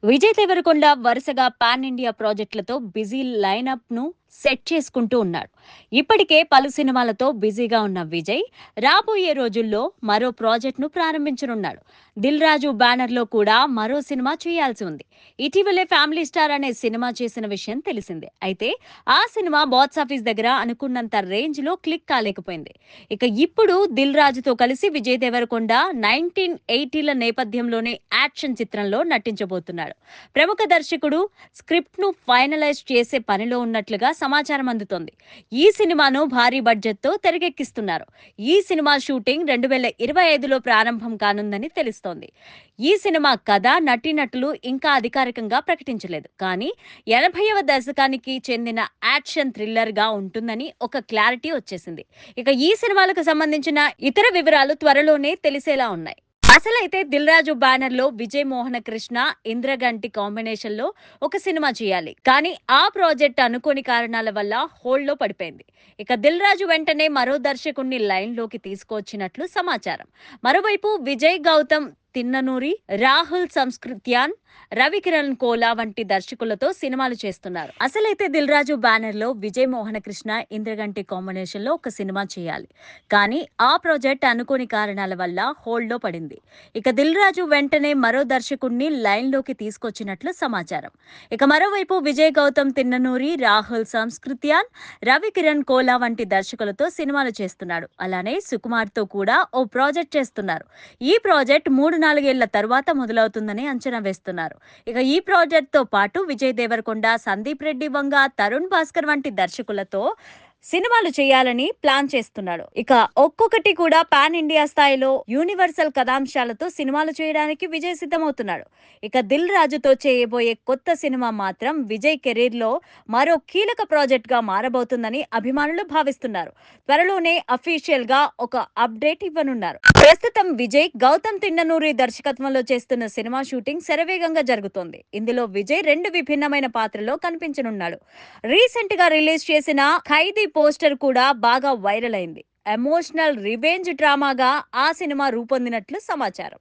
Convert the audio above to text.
విజయ్ దేవరకొండ వరుసగా pan India ప్రాజెక్టులతో busy lineup ను set చేసుకుంటూ ఉన్నాడు. ఇప్పటికే పలు సినిమాలతో బిజీగా ఉన్న విజయ్ రాబోయే రోజుల్లో మరో ప్రాజెక్టును ప్రారంభించనున్నాడు. దిల్ రాజు బ్యానర్ లో కూడా మరో సినిమా చేయాల్సి ఉంది. ఇటీవలే ఫ్యామిలీ స్టార్ అనే సినిమా చేసిన విషయం తెలిసిందే. అయితే ఆ సినిమా బాక్సాఫీస్ దగ్గర అనుకున్నంత రేంజ్ లో క్లిక్ కాలేకపోయింది. ఇక ఇప్పుడు దిల్ రాజుతో కలిసి విజయ్ దేవరకొండ 1980ల నేపథ్యంలోనే యాక్షన్ చిత్రంలో నటించబోతున్నాడు. ప్రముఖ దర్శకుడు స్క్రిప్ట్ ను ఫైనలైజ్ చేసే పనిలో ఉన్నట్లుగా సమాచారం అందుతోంది. ఈ సినిమాను భారీ బడ్జెట్ తో తెరకెక్కిస్తున్నారు. ఈ సినిమా షూటింగ్ 2025లో ప్రారంభం కానుందని తెలుస్తోంది. ఈ సినిమా కథ, నటీనటులు ఇంకా అధికారికంగా ప్రకటించలేదు. కానీ 80వ దశకానికి చెందిన యాక్షన్ థ్రిల్లర్ గా ఉంటుందని ఒక క్లారిటీ వచ్చేసింది. ఇక ఈ సినిమాలకు సంబంధించిన ఇతర వివరాలు త్వరలోనే తెలిసేలా ఉన్నాయి. అసలైతే దిల్ రాజు బ్యానర్ లో విజయ్ మోహన కృష్ణ, ఇంద్రగంటి కాంబినేషన్ లో ఒక సినిమా చేయాలి. కానీ ఆ ప్రాజెక్ట్ అనుకోని కారణాల వల్ల హోల్డ్ లో పడిపోయింది. ఇక దిల్ రాజు వెంటనే మరో దర్శకుడిని లైన్ లోకి తీసుకొచ్చినట్లు సమాచారం. మరోవైపు విజయ్ గౌతమ్ తిన్ననూరి, రాహుల్ సంస్కృత్యాన్, రవికిరణ్ కోలా వంటి దర్శకులతో సినిమాలు చేస్తున్నారు. అసలైతే దిల్ రాజు బ్యానర్ లో విజయ్ మోహన కృష్ణ, ఇంద్రగంటి కాంబినేషన్ లో ఒక సినిమా చేయాలి. కానీ ఆ ప్రాజెక్ట్ అనుకోని కారణాల వల్ల హోల్డ్ లో పడింది. ఇక దిల్ రాజు వెంటనే మరో దర్శకుడిని లైన్ లోకి తీసుకొచ్చినట్లు సమాచారం. ఇక మరోవైపు విజయ్ గౌతమ్ తిన్ననూరి, రాహుల్ సంస్కృత్యాన్, రవికిరణ్ కోలా వంటి దర్శకులతో సినిమాలు చేస్తున్నాడు. అలానే సుకుమార్ తో కూడా ఓ ప్రాజెక్ట్ చేస్తున్నారు. ఈ ప్రాజెక్ట్ 3-4 ఏళ్ల తర్వాత మొదలవుతుందని అంచనా వేస్తున్నారు. ఇక ఈ ప్రాజెక్ట్ తో పాటు విజయ్ దేవరకొండ, సందీప్ రెడ్డి వంగ, తరుణ్ భాస్కర్ వంటి దర్శకులతో సినిమాలు చేయాలని ప్లాన్ చేస్తున్నాడు. ఇక ఒక్కొక్కటి కూడా పాన్ ఇండియా స్థాయిలో యూనివర్సల్ కథాంశాలతో సినిమాలు చేయడానికి విజయ్ సిద్ధమవుతున్నాడు. ఇక దిల్ రాజుతో చేయబోయే కొత్త సినిమా మాత్రం విజయ్ కెరీర్ లో మరో కీలక ప్రాజెక్ట్ గా మారబోతుందని అభిమానులు భావిస్తున్నారు. త్వరలోనే అఫీషియల్ గా ఒక అప్డేట్ ఇవ్వనున్నారు. ప్రస్తుతం విజయ్ గౌతమ్ తిన్ననూరి దర్శకత్వంలో చేస్తున్న సినిమా షూటింగ్ శరవేగంగా జరుగుతోంది. ఇందులో విజయ్ రెండు విభిన్నమైన పాత్రలో కనిపించనున్నాడు. రీసెంట్ గా రిలీజ్ చేసిన ఖైదీ పోస్టర్ కూడా బాగా వైరల్ అయింది. ఎమోషనల్ రివెంజ్ డ్రామాగా ఆ సినిమా రూపొందినట్లు సమాచారం.